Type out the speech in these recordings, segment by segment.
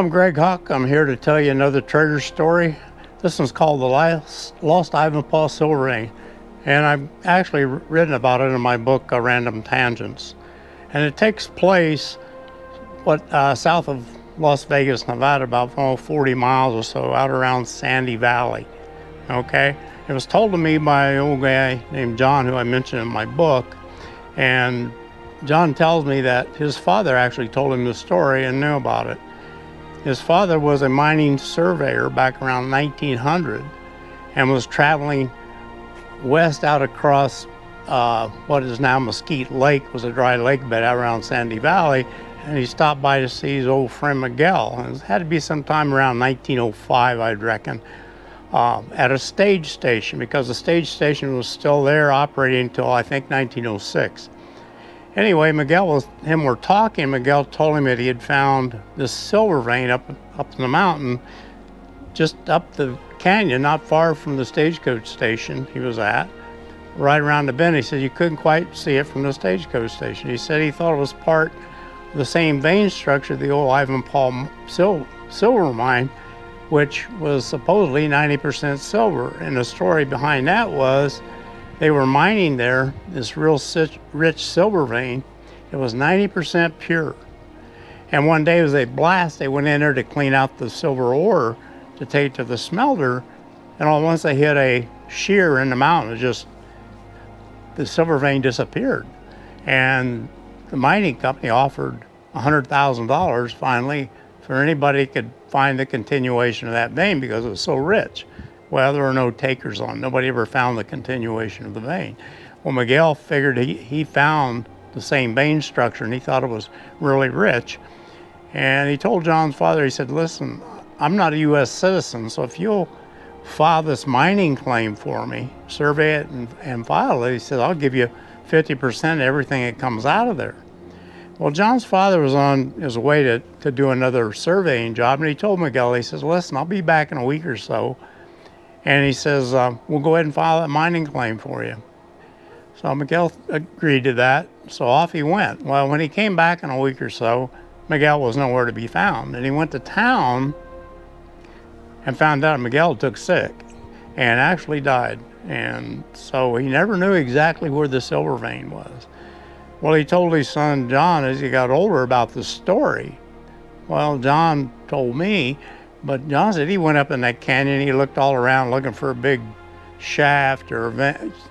I'm Greg Huck. I'm here to tell you another treasure story. This one's called the Lost Ivanpah Silver Vein, and I've actually written about it in my book, Random Tangents. And it takes place south of Las Vegas, Nevada, about 40 miles or so, out around Sandy Valley. Okay, it was told to me by an old guy named John, who I mentioned in my book, and John tells me that his father actually told him the story and knew about it. His father was a mining surveyor back around 1900 and was traveling west out across what is now Mesquite Lake, was a dry lake bed out around Sandy Valley, and he stopped by to see his old friend Miguel. And it had to be sometime around 1905, I'd reckon, at a stage station, because the stage station was still there operating until I think 1906. Anyway, Miguel and him were talking. Miguel told him that he had found this silver vein up in the mountain, just up the canyon, not far from the stagecoach station he was at, right around the bend. He said you couldn't quite see it from the stagecoach station. He said he thought it was part of the same vein structure of the old Ivanpah Silver Mine, which was supposedly 90% silver. And the story behind that was they were mining there, this real rich silver vein. It was 90% pure. And one day as they they went in there to clean out the silver ore to take to the smelter, and all at once they hit a shear in the mountain. The silver vein disappeared. And the mining company offered $100,000 finally for anybody who could find the continuation of that vein because it was so rich. Well, there were no takers on it. Nobody ever found the continuation of the vein. Well, Miguel figured he found the same vein structure and he thought it was really rich. And he told John's father, he said, listen, I'm not a U.S. citizen, so if you'll file this mining claim for me, survey it and file it, he said, I'll give you 50% of everything that comes out of there. Well, John's father was on his way to do another surveying job, and he told Miguel, he says, listen, I'll be back in a week or so. And he says, we'll go ahead and file that mining claim for you. So Miguel agreed to that, so off he went. Well, when he came back in a week or so, Miguel was nowhere to be found. And he went to town and found out Miguel took sick and actually died. And so he never knew exactly where the silver vein was. Well, he told his son John as he got older about the story. Well, John told me, but John said he went up in that canyon, he looked all around looking for a big shaft or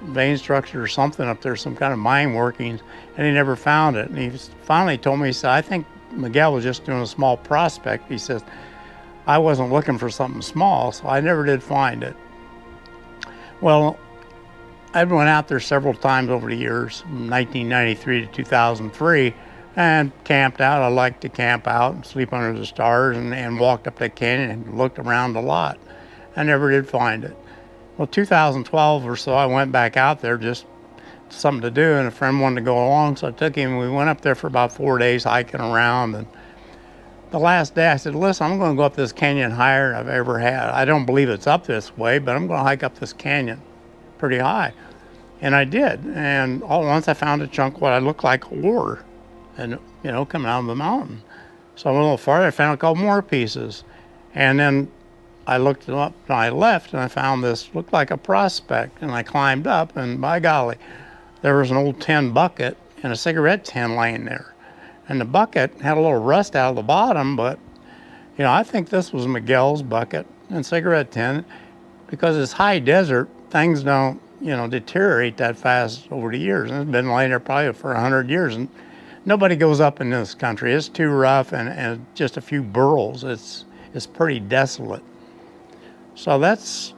vein structure or something up there, some kind of mine workings, and he never found it. And he finally told me, he said, I think Miguel was just doing a small prospect. He says, I wasn't looking for something small, so I never did find it. Well, I went out there several times over the years, from 1993 to 2003, and camped out. I liked to camp out and sleep under the stars and walked up that canyon and looked around a lot. I never did find it. Well, 2012 or so, I went back out there, just something to do, and a friend wanted to go along, so I took him. We went up there for about 4 days hiking around, and the last day I said, listen, I'm going to go up this canyon higher than I've ever had. I don't believe it's up this way, but I'm going to hike up this canyon pretty high. And I did, and all at once I found a chunk of what looked like ore, and coming out of the mountain. So I went a little farther, I found a couple more pieces. And then I looked up and I left and I found this, looked like a prospect, and I climbed up, and by golly, there was an old tin bucket and a cigarette tin laying there. And the bucket had a little rust out of the bottom, but I think this was Miguel's bucket and cigarette tin, because it's high desert, things don't, deteriorate that fast over the years. And it's been laying there probably for 100 years. And nobody goes up in this country. It's too rough and just a few burls. It's pretty desolate. So that's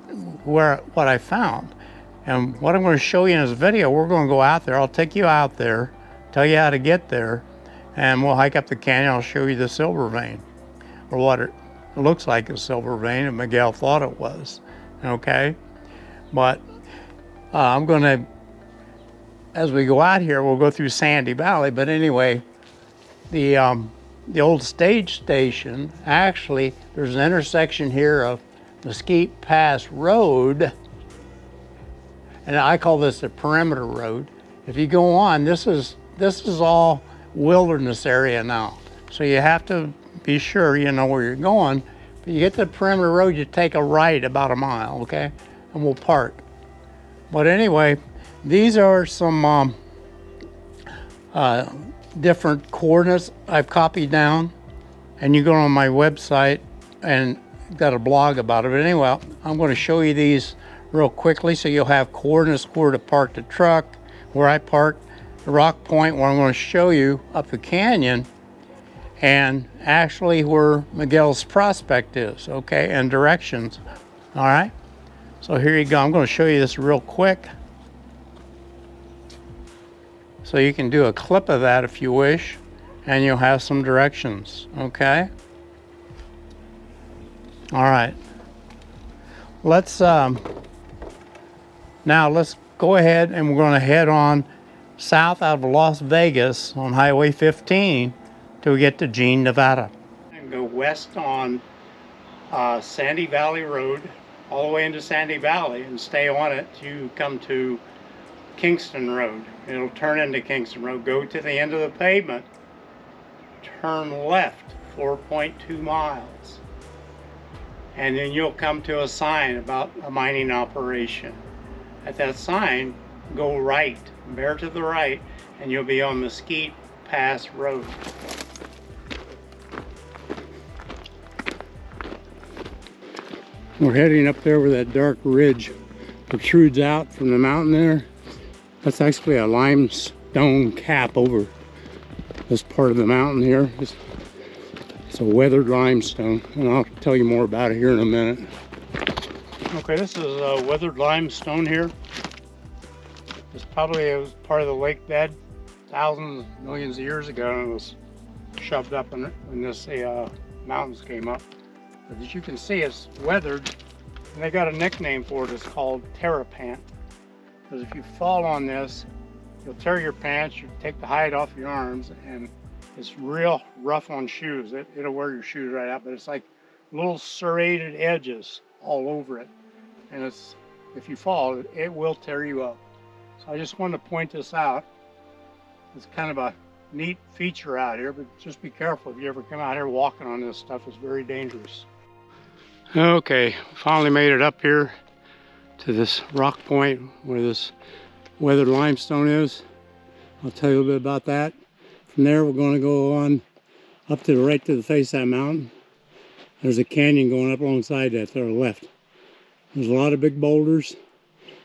what I found. And what I'm going to show you in this video, we're going to go out there. I'll take you out there, tell you how to get there, and we'll hike up the canyon. I'll show you the silver vein, or what it looks like a silver vein, and Miguel thought it was. Okay? But I'm going to, as we go out here, we'll go through Sandy Valley. But anyway, the old stage station, actually, there's an intersection here of Mesquite Pass Road, and I call this the perimeter road. If you go on, this is all wilderness area now. So you have to be sure you know where you're going. But you get to the perimeter road, you take a right about a mile, okay? And we'll park. But anyway, these are some different coordinates I've copied down. And you go on my website and got a blog about it. But anyway, I'm going to show you these real quickly so you'll have coordinates where to park the truck, where I parked, the rock point where I'm going to show you up the canyon, and actually where Miguel's prospect is, okay, and directions. All right, so here you go. I'm going to show you this real quick so you can do a clip of that if you wish, and you'll have some directions, okay? All right, let's now let's go ahead and we're going to head on south out of Las Vegas on Highway 15 till we get to Jean, Nevada. And go west on Sandy Valley Road all the way into Sandy Valley and stay on it till you come to Kingston Road. It'll turn into Kingston Road. Go to the end of the pavement, turn left 4.2 miles, and then you'll come to a sign about a mining operation. At that sign, go right, bear to the right, and you'll be on Mesquite Pass Road. We're heading up there where that dark ridge protrudes out from the mountain there. That's actually a limestone cap over this part of the mountain here. It's a weathered limestone, and I'll tell you more about it here in a minute. Okay, this is a weathered limestone here. This probably was part of the lake bed thousands, millions of years ago, and it was shoved up when this mountains came up. But as you can see, it's weathered, and they got a nickname for it. It's called Terrapant. Because if you fall on this, you'll tear your pants, you take the hide off your arms, and it's real rough on shoes. It'll wear your shoes right out, but it's like little serrated edges all over it. And it's, if you fall, it will tear you up. So I just wanted to point this out. It's kind of a neat feature out here, but just be careful if you ever come out here walking on this stuff. It's very dangerous. Okay, finally made it up here to this rock point where this weathered limestone is. I'll tell you a little bit about that. From there, we're going to go on up to the right to the face of that mountain. There's a canyon going up alongside that to our left. There's a lot of big boulders,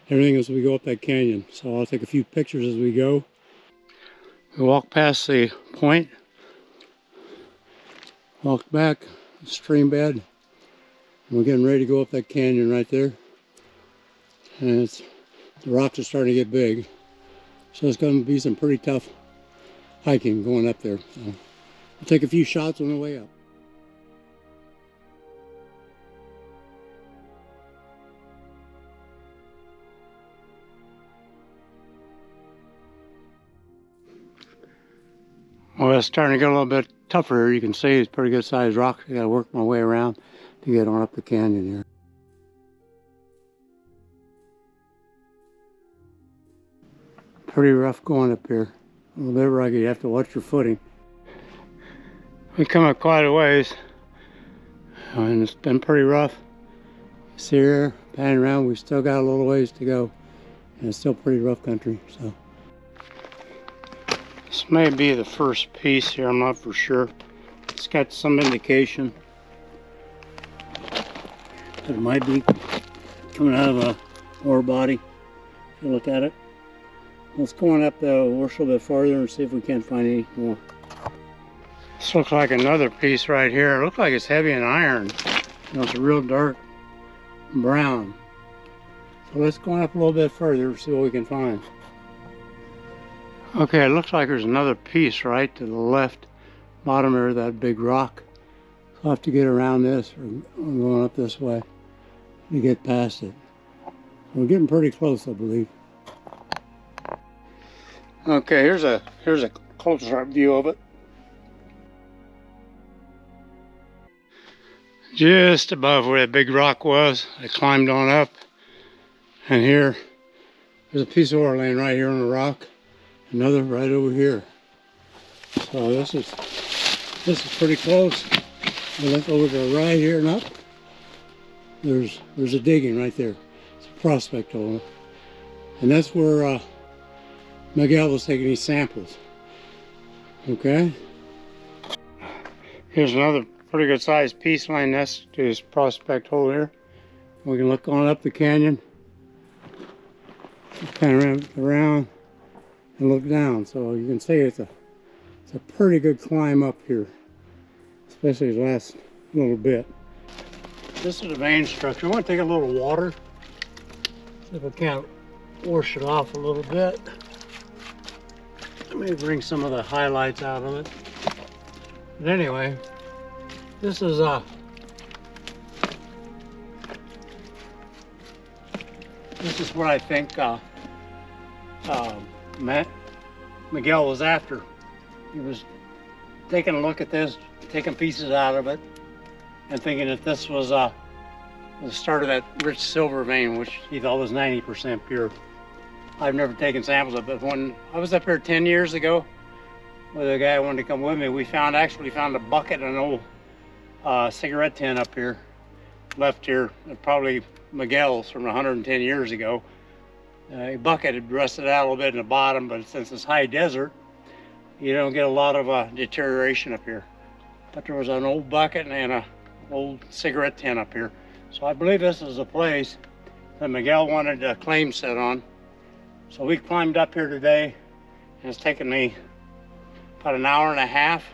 everything as we go up that canyon. So I'll take a few pictures as we go. We walk past the point, walk back, stream bed. We're getting ready to go up that canyon right there. And the rocks are starting to get big. So it's going to be some pretty tough hiking going up there. So we'll take a few shots on the way up. Well, it's starting to get a little bit tougher here. You can see it's pretty good sized rock. I gotta work my way around to get on up the canyon here. Pretty rough going up here. A little bit rugged. You have to watch your footing. We come up quite a ways, and it's been pretty rough. See here, panning around, we've still got a little ways to go, and it's still pretty rough country. So this may be the first piece here. I'm not for sure. It's got some indication that it might be coming out of a ore body. If you look at it. Let's go on up the worst a little bit farther and see if we can't find any more. This looks like another piece right here. It looks like it's heavy and iron. You know, it's a real dark brown. So let's go on up a little bit further and see what we can find. Okay, it looks like there's another piece right to the left bottom of that big rock. So I'll have to get around this or I'm going up this way to get past it. We're getting pretty close, I believe. Okay, here's a close-up view of it. Just above where that big rock was, I climbed on up, and here, there's a piece of ore laying right here on the rock. Another right over here. So this is pretty close. We look over to the right here and up. There's a digging right there. It's a prospect hole. And that's where Miguel was taking these samples. Okay. Here's another pretty good sized piece line next to this prospect hole here. We can look on up the canyon. Kind of around and look down. So you can see it's a pretty good climb up here. Especially the last little bit. This is the vein structure. I want to take a little water. See if I can't wash it off a little bit. Let me bring some of the highlights out of it. But anyway, this is what I think Miguel was after. He was taking a look at this, taking pieces out of it, and thinking that this was the start of that rich silver vein, which he thought was 90% pure. I've never taken samples of it, but when I was up here 10 years ago with a guy who wanted to come with me, we actually found a bucket and an old cigarette tin up here, left here, probably Miguel's from 110 years ago. A bucket had rusted out a little bit in the bottom, but since it's high desert, you don't get a lot of deterioration up here. But there was an old bucket and an old cigarette tin up here. So I believe this is a place that Miguel wanted a claim set on. So we climbed up here today, and it's taken me about an hour and a half.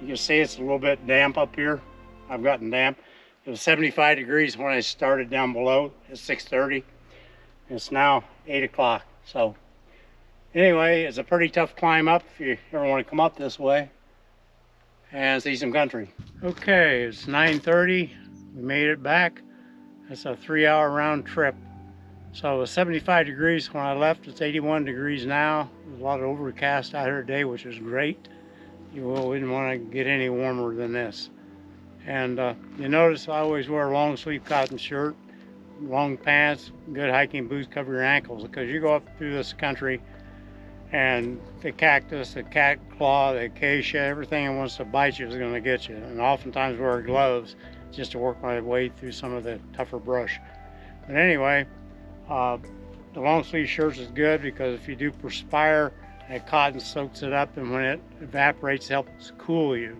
You can see it's a little bit damp up here. I've gotten damp. It was 75 degrees when I started down below at 6:30. It's now 8 o'clock. So anyway, it's a pretty tough climb up if you ever want to come up this way and see some country. Okay, it's 9:30. We made it back. It's a 3-hour round trip. So it was 75 degrees when I left. It's 81 degrees now. There's a lot of overcast out here today, which is great. You wouldn't want to get any warmer than this. And you notice I always wear a long sleeve cotton shirt, long pants, good hiking boots, cover your ankles, because you go up through this country and the cactus, the cat claw, the acacia, everything that wants to bite you is going to get you. And oftentimes wear gloves just to work my way through some of the tougher brush. But anyway, the long sleeve shirts is good because if you do perspire, that cotton soaks it up, and when it evaporates, it helps cool you.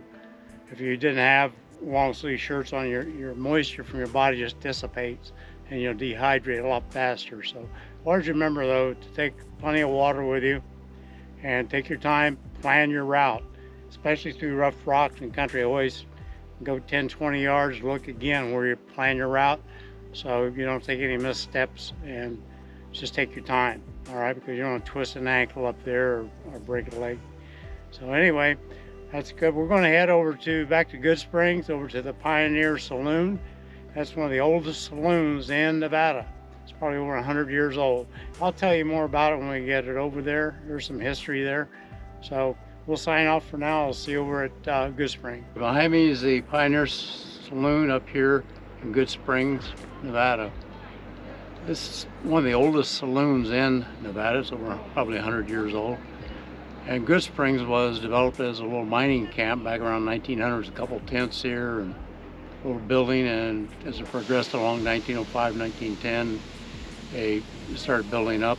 If you didn't have long sleeve shirts on, your moisture from your body just dissipates and you'll dehydrate a lot faster. So always remember though to take plenty of water with you and take your time, plan your route, especially through rough rocks and country. Always go 10-20 yards, look again where you plan your route so you don't take any missteps, and just take your time, all right, because you don't want to twist an ankle up there or break a leg. So anyway, that's good. We're going to head back to Good Springs, over to the Pioneer Saloon. That's one of the oldest saloons in Nevada. It's probably over 100 years old. I'll tell you more about it when we get it over there. There's some history there. So we'll sign off for now. I'll see you over at Good Springs. Behind me is the Pioneer Saloon up here in Good Springs, Nevada. This is one of the oldest saloons in Nevada. It's over probably 100 years old. And Good Springs was developed as a little mining camp back around 1900s. A couple tents here and a little building, and as it progressed along 1905, 1910, they started building up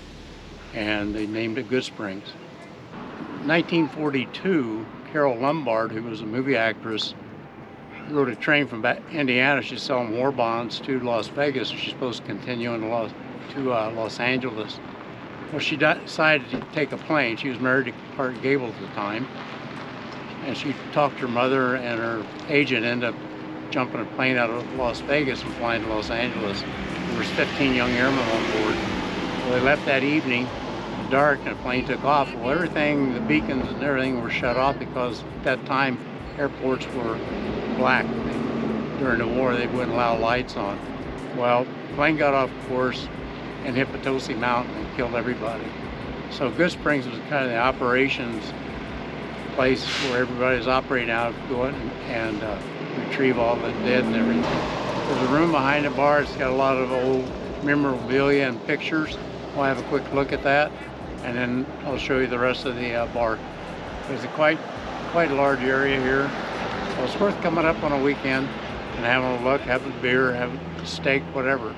and they named it Good Springs. 1942, Carol Lombard, who was a movie actress, rode a train from Indiana. She's selling war bonds to Las Vegas, and she's supposed to continue to Los Angeles. Well, she decided to take a plane. She was married to Clark Gable at the time, and she talked to her mother, and her agent ended up jumping a plane out of Las Vegas and flying to Los Angeles. There was 15 young airmen on board. Well, they left that evening, dark, and the plane took off. Well, everything, the beacons and everything were shut off because at that time airports were black. During the war, they wouldn't allow lights on. Well, the plane got off course and hit Potosi Mountain and killed everybody. So Good Springs was kind of the operations place where everybody's operating out of, going and retrieve all the dead and everything. There's a room behind the bar. It's got a lot of old memorabilia and pictures. We'll have a quick look at that, and then I'll show you the rest of the bar. There's a quite a large area here. So it's worth coming up on a weekend and having a look, having a beer, having a steak, whatever.